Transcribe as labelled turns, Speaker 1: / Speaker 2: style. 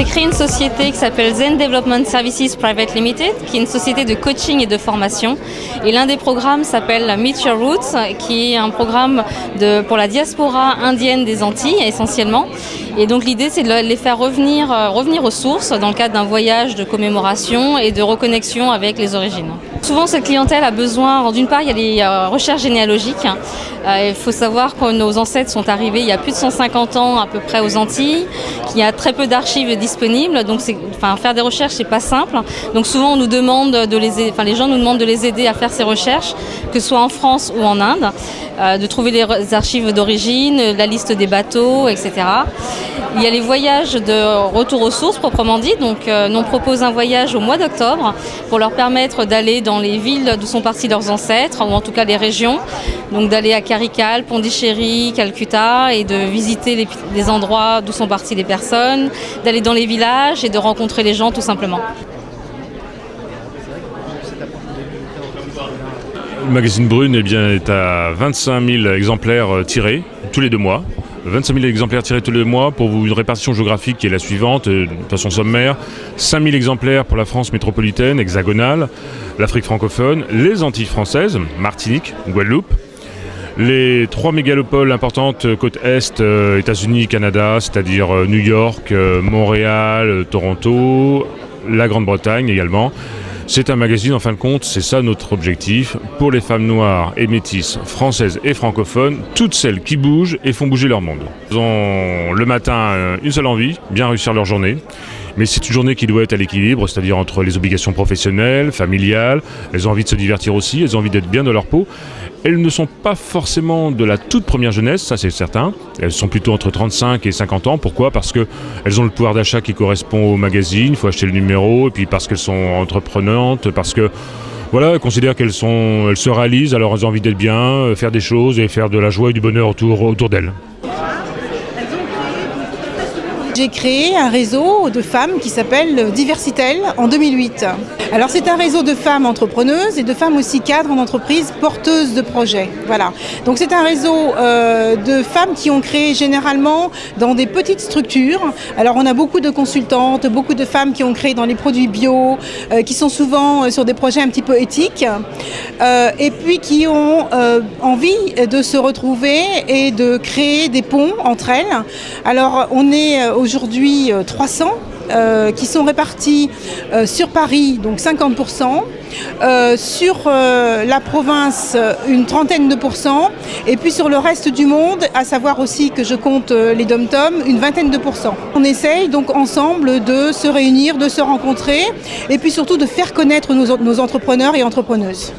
Speaker 1: créé une société qui s'appelle Zen Development Services Private Limited, qui est une société de coaching et de formation. Et l'un des programmes s'appelle Meet Your Roots, qui est un programme pour la diaspora indienne des Antilles essentiellement. Et donc l'idée, c'est de les faire revenir aux sources dans le cadre d'un voyage de commémoration et de reconnexion avec les origines. Souvent, cette clientèle a besoin, d'une part, il y a les recherches généalogiques. Il faut savoir que nos ancêtres sont arrivés il y a plus de 150 ans à peu près aux Antilles, qu'il y a très peu d'archives disponibles, donc faire des recherches, c'est pas simple. Donc souvent, on nous demande les gens nous demandent de les aider à faire ces recherches, que ce soit en France ou en Inde, de trouver les archives d'origine, la liste des bateaux, etc. Il y a les voyages de retour aux sources proprement dit, donc on propose un voyage au mois d'octobre pour leur permettre d'aller dans les villes d'où sont partis leurs ancêtres, ou en tout cas les régions, donc d'aller à Karikal, Pondichéry, Calcutta et de visiter les endroits d'où sont parties les personnes, d'aller dans les villages et de rencontrer les gens tout simplement.
Speaker 2: Le magazine Brune est à 25 000 exemplaires tirés tous les 2 mois. 25 000 exemplaires tirés tous les 2 mois pour une répartition géographique qui est la suivante, de façon sommaire. 5 000 exemplaires pour la France métropolitaine, hexagonale, l'Afrique francophone, les Antilles françaises, Martinique, Guadeloupe, les 3 mégalopoles importantes côte Est, États-Unis, Canada, c'est-à-dire New York, Montréal, Toronto, la Grande-Bretagne également. C'est un magazine, en fin de compte, c'est ça notre objectif, pour les femmes noires et métisses, françaises et francophones, toutes celles qui bougent et font bouger leur monde. Elles ont le matin une seule envie, bien réussir leur journée. Mais c'est une journée qui doit être à l'équilibre, c'est-à-dire entre les obligations professionnelles, familiales, elles ont envie de se divertir aussi, elles ont envie d'être bien dans leur peau. Elles ne sont pas forcément de la toute première jeunesse, ça c'est certain. Elles sont plutôt entre 35 et 50 ans. Pourquoi ? Parce qu'elles ont le pouvoir d'achat qui correspond au magazine, il faut acheter le numéro, et puis parce qu'elles sont entreprenantes, parce que voilà, elles considèrent qu'elles se réalisent, alors elles ont envie d'être bien, faire des choses et faire de la joie et du bonheur autour d'elles.
Speaker 3: J'ai créé un réseau de femmes qui s'appelle Diversitel en 2008. Alors c'est un réseau de femmes entrepreneuses et de femmes aussi cadres en entreprise porteuses de projets. Voilà. Donc c'est un réseau de femmes qui ont créé généralement dans des petites structures. Alors on a beaucoup de consultantes, beaucoup de femmes qui ont créé dans les produits bio, qui sont souvent sur des projets un petit peu éthiques, et puis qui ont envie de se retrouver et de créer des ponts entre elles. Alors on est aujourd'hui 300 qui sont répartis sur Paris, donc 50%, sur la province une trentaine de pourcents, et puis sur le reste du monde, à savoir aussi que je compte les dom-toms, une vingtaine de pourcents. On essaye donc ensemble de se réunir, de se rencontrer, et puis surtout de faire connaître nos entrepreneurs et entrepreneuses.